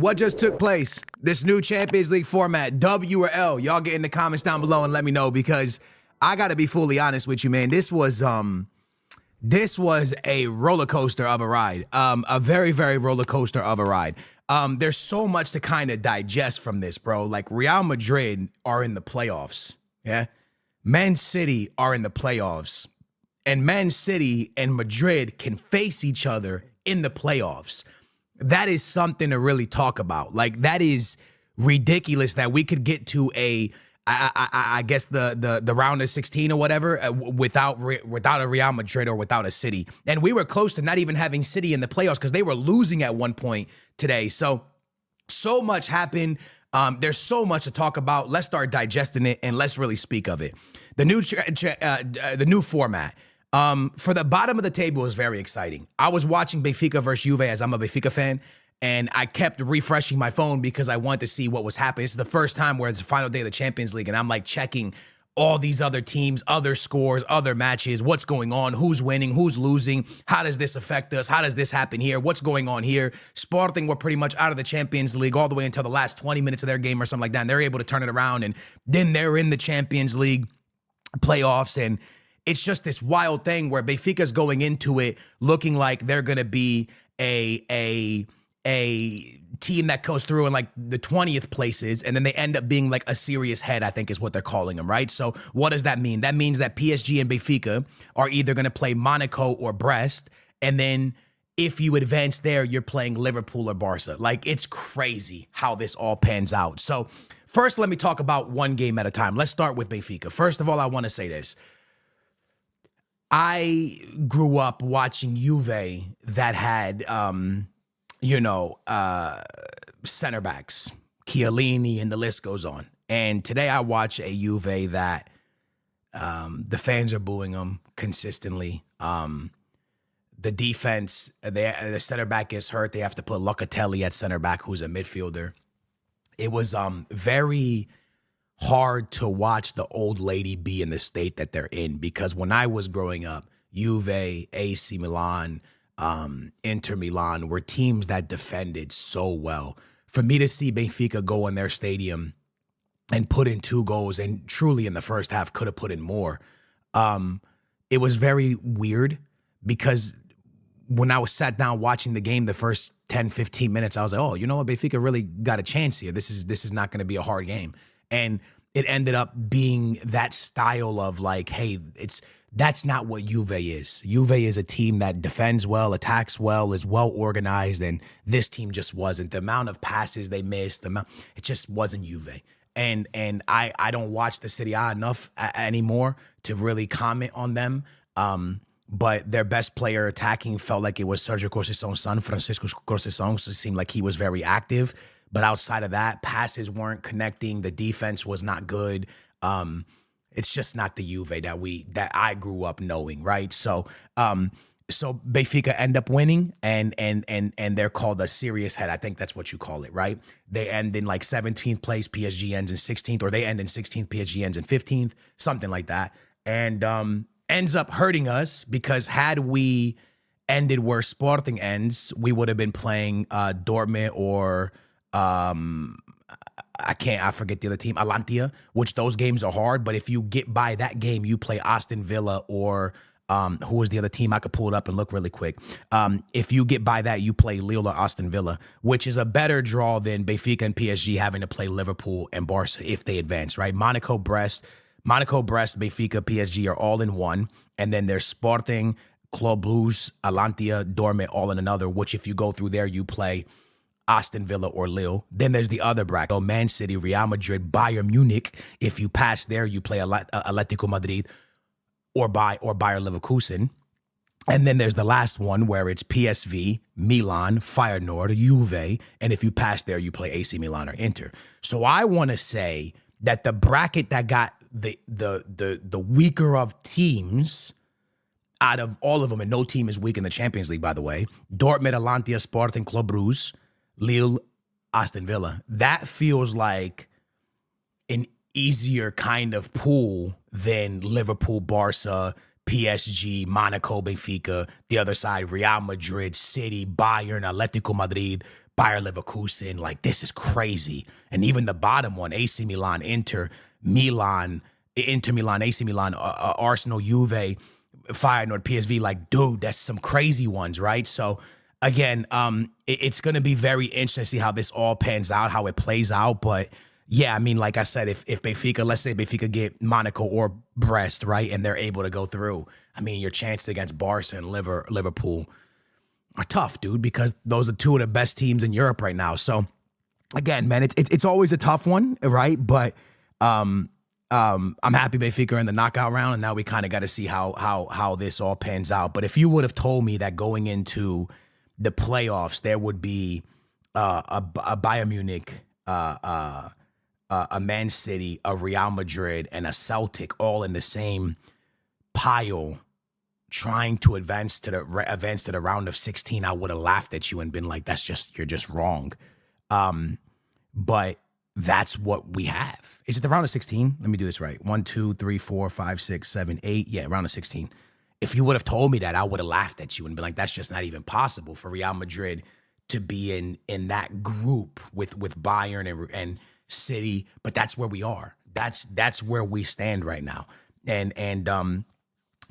what just took place? This new Champions League format, W or L? Y'all get in the comments down below and let me know, because I gotta be fully honest with you, man. This was a roller coaster of a ride. A very, very roller coaster of a ride. There's so much to kind of digest from this, bro. Like, Real Madrid are in the playoffs. Yeah. Man City are in the playoffs. And Man City and Madrid can face each other in the playoffs. That is something to really talk about. Like, that is ridiculous that we could get to I guess the round of 16 or whatever without a Real Madrid or without a City. And we were close to not even having City in the playoffs because they were losing at one point today. So much happened. There's so much to talk about. Let's start digesting it and let's really speak of it. The new format. For the bottom of the table is very exciting. I was watching Benfica versus Juve, as I'm a Benfica fan, and I kept refreshing my phone because I wanted to see what was happening. This is the first time where it's the final day of the Champions League, and I'm like checking all these other teams, other scores, other matches, what's going on, who's winning, who's losing, how does this affect us, how does this happen here, what's going on here. Sporting were pretty much out of the Champions League all the way until the last 20 minutes of their game or something like that, and they're able to turn it around, and then they're in the Champions League playoffs, and it's just this wild thing where Benfica's going into it looking like they're going to be a team that goes through in like the 20th places, and then they end up being like a serious head, I think is what they're calling them, right? So what does that mean? That means that PSG and Benfica are either going to play Monaco or Brest, and then if you advance there, you're playing Liverpool or Barca. Like, it's crazy how this all pans out. So first, let me talk about one game at a time. Let's start with Benfica. First of all, I want to say this. I grew up watching Juve that had, center backs, Chiellini, and the list goes on. And today I watch a Juve that the fans are booing them consistently. The defense, the center back is hurt. They have to put Locatelli at center back, who's a midfielder. It was very hard to watch the old lady be in the state that they're in, because when I was growing up, Juve, AC Milan, Inter Milan were teams that defended so well. For me to see Benfica go in their stadium and put in 2 goals, and truly in the first half could have put in more, it was very weird, because when I was sat down watching the game, the first 10, 15 minutes, I was like, oh, you know what? Benfica really got a chance here. This is not going to be a hard game. And it ended up being that style of like, hey, that's not what Juve is. Juve is a team that defends well, attacks well, is well organized, and this team just wasn't. The amount of passes they missed, it just wasn't Juve. And I don't watch the Serie A enough anymore to really comment on them. But their best player attacking felt like it was Sergio Conceição's son, Francisco Conceição. So it seemed like he was very active. But outside of that, passes weren't connecting. The defense was not good. It's just not the Juve that I grew up knowing, right? So Benfica end up winning, and they're called a serious head. I think that's what you call it, right? They end in like 17th place, PSG ends in 16th, or they end in 16th, PSG ends in 15th, something like that. And ends up hurting us, because had we ended where Sporting ends, we would have been playing Dortmund or I forget the other team, Alantia, which those games are hard. But if you get by that game, you play Aston Villa or who was the other team? I could pull it up and look really quick. If you get by that, you play Lille or Aston Villa, which is a better draw than Benfica and PSG having to play Liverpool and Barca if they advance, right? Monaco, Brest, Benfica, PSG are all in one. And then there's Sporting, Club Blues, Alantia, Dortmund all in another, which if you go through there, you play Aston Villa or Lille. Then there's the other bracket. So Man City, Real Madrid, Bayern Munich. If you pass there, you play Atletico Madrid or Bayer Leverkusen. And then there's the last one where it's PSV, Milan, Feyenoord, Juve. And if you pass there, you play AC Milan or Inter. So I want to say that the bracket that got the weaker of teams out of all of them, and no team is weak in the Champions League, by the way, Dortmund, Alantia, Sporting, Club Brugge, Lille, Aston Villa. That feels like an easier kind of pool than Liverpool, Barca, PSG, Monaco, Benfica. The other side, Real Madrid, City, Bayern, Atletico Madrid, Bayer Leverkusen. Like, this is crazy. And even the bottom one, AC Milan, Inter Milan, AC Milan, Arsenal, Juve, Feyenoord, PSV. Like, dude, that's some crazy ones, right? So, again, it's going to be very interesting to see how this all pans out, how it plays out. But yeah, I mean, like I said, if Benfica, let's say Benfica get Monaco or Brest, right, and they're able to go through, I mean, your chances against Barca and Liverpool are tough, dude, because those are two of the best teams in Europe right now. So again, man, it's always a tough one, right? But I'm happy Benfica are in the knockout round, and now we kind of got to see how this all pans out. But if you would have told me that going into the playoffs there would be a Bayern Munich, a Man City, a Real Madrid, and a Celtic all in the same pile trying to advance to the round of 16, I would have laughed at you and been like, you're just wrong. But that's what we have. Is it the round of 16? Let me do this right. 1, 2, 3, 4, 5, 6, 7, 8. Yeah, round of 16. If you would have told me that, I would have laughed at you and been like, that's just not even possible for Real Madrid to be in that group with Bayern and City. But that's where we are. That's where we stand right now. And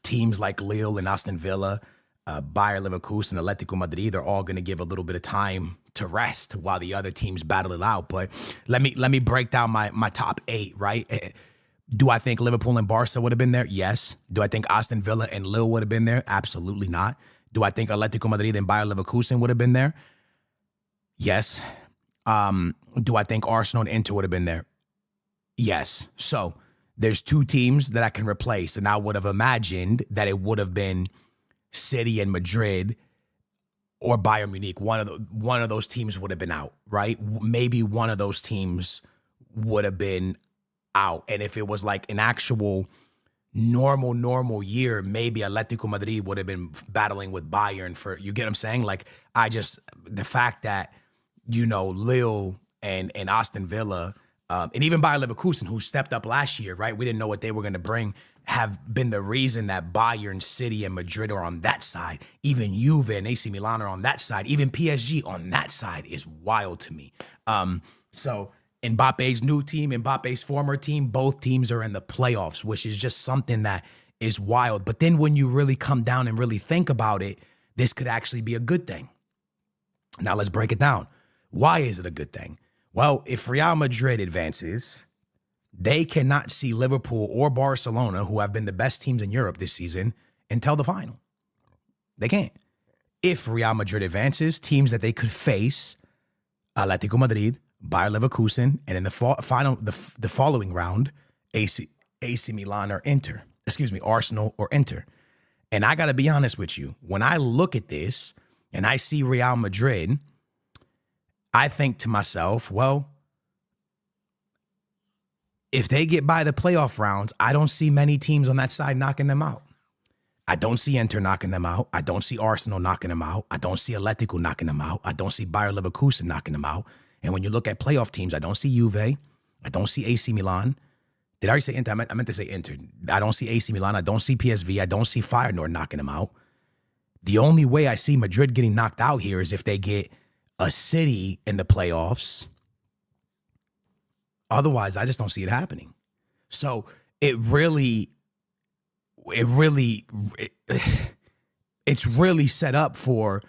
teams like Lille and Aston Villa, Bayer Leverkusen, Atletico Madrid, they're all going to give a little bit of time to rest while the other teams battle it out. But let me break down my top 8, right? Do I think Liverpool and Barca would have been there? Yes. Do I think Aston Villa and Lille would have been there? Absolutely not. Do I think Atletico Madrid and Bayer Leverkusen would have been there? Yes. Do I think Arsenal and Inter would have been there? Yes. So there's 2 teams that I can replace, and I would have imagined that it would have been City and Madrid or Bayern Munich. One of those teams would have been out, right? Maybe one of those teams would have been out. And if it was like an actual normal year, maybe Atletico Madrid would have been battling with Bayern for, you get what I'm saying? Like, the fact that, Lille and Aston Villa, and even Bayer Leverkusen, who stepped up last year, right? We didn't know what they were going to bring, have been the reason that Bayern, City, and Madrid are on that side. Even Juve and AC Milan are on that side. Even PSG on that side is wild to me. So Mbappe's new team, Mbappe's former team, both teams are in the playoffs, which is just something that is wild. But then when you really come down and really think about it, this could actually be a good thing. Now let's break it down. Why is it a good thing? Well, if Real Madrid advances, they cannot see Liverpool or Barcelona, who have been the best teams in Europe this season, until the final. They can't. If Real Madrid advances, teams that they could face, Atletico Madrid, Bayer Leverkusen, and in the following round, AC Milan or Arsenal or Inter. And I got to be honest with you, when I look at this and I see Real Madrid, I think to myself, well, if they get by the playoff rounds, I don't see many teams on that side knocking them out. I don't see Inter knocking them out. I don't see Arsenal knocking them out. I don't see Atletico knocking them out. I don't see Bayer Leverkusen knocking them out. And when you look at playoff teams, I don't see Juve. I don't see AC Milan. Did I already say Inter? I meant to say Inter. I don't see AC Milan. I don't see PSV. I don't see Feyenoord knocking them out. The only way I see Madrid getting knocked out here is if they get a City in the playoffs. Otherwise, I just don't see it happening. So it's really set up for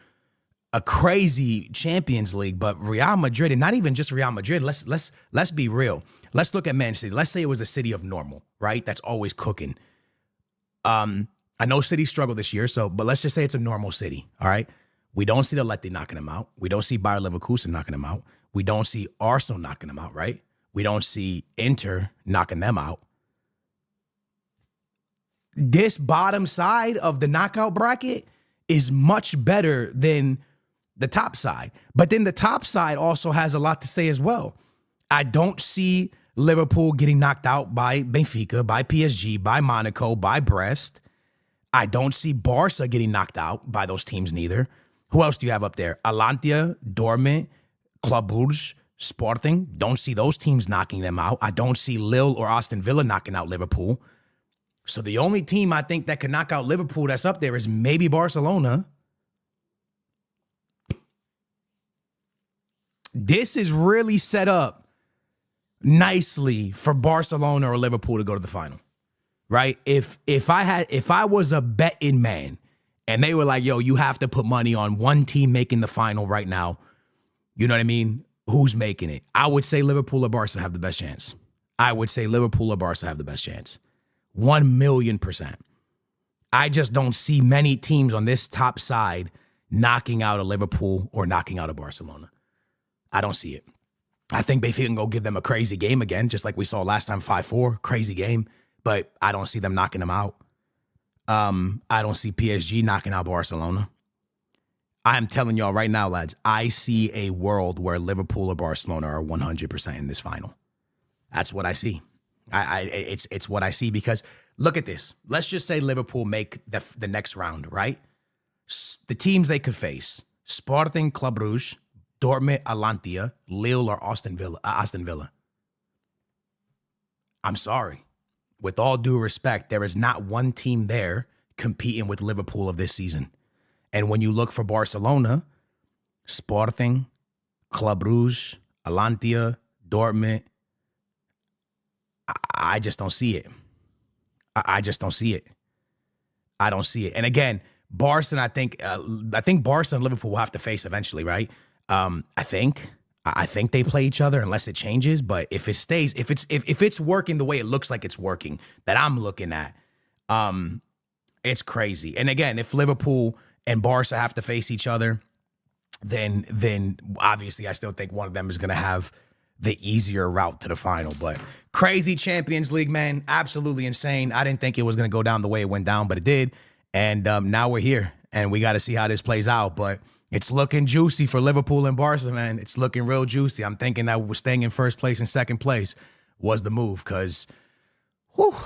a crazy Champions League. But Real Madrid, and not even just Real Madrid, let's be real. Let's look at Man City. Let's say it was a city of normal, right? That's always cooking. I know City struggled this year, but let's just say it's a normal city, all right? We don't see the Atleti knocking them out. We don't see Bayer Leverkusen knocking them out. We don't see Arsenal knocking them out, right? We don't see Inter knocking them out. This bottom side of the knockout bracket is much better than the top side. But then the top side also has a lot to say as well. I don't see Liverpool getting knocked out by Benfica, by PSG, by Monaco, by Brest. I don't see Barca getting knocked out by those teams neither. Who else do you have up there? Alantia, Dortmund, Club Brugge, Sporting. Don't see those teams knocking them out. I don't see Lille or Aston Villa knocking out Liverpool. So the only team I think that could knock out Liverpool that's up there is maybe Barcelona. This is really set up nicely for Barcelona or Liverpool to go to the final, right? If I was a betting man and they were like, yo, you have to put money on one team making the final right now, you know what I mean? Who's making it? I would say Liverpool or Barca have the best chance. I would say Liverpool or Barca have the best chance. 1,000,000%. I just don't see many teams on this top side knocking out a Liverpool or knocking out a Barcelona. I don't see it. I think Benfica can go give them a crazy game again, just like we saw last time, 5-4, crazy game. But I don't see them knocking them out. I don't see PSG knocking out Barcelona. I'm telling y'all right now, lads, I see a world where Liverpool or Barcelona are 100% in this final. That's what I see. It's what I see because look at this. Let's just say Liverpool make the next round, right? The teams they could face: Sporting, Club Brugge, Dortmund, Alantia, Lille, or Aston Villa. I'm sorry. With all due respect, there is not one team there competing with Liverpool of this season. And when you look for Barcelona, Sporting, Club Brugge, Alantia, Dortmund, I just don't see it. I just don't see it. I don't see it. And again, Barca, I think Barca and Liverpool will have to face eventually, right? I think they play each other unless it changes. But if it stays, if it's working the way it looks like it's working, that I'm looking at, it's crazy. And again, if Liverpool and Barca have to face each other, then obviously I still think one of them is going to have the easier route to the final. But crazy Champions League, man. Absolutely insane. I didn't think it was going to go down the way it went down, but it did. And now we're here, and we got to see how this plays out. But it's looking juicy for Liverpool and Barca, man. It's looking real juicy. I'm thinking that staying in first place and second place was the move because, whew,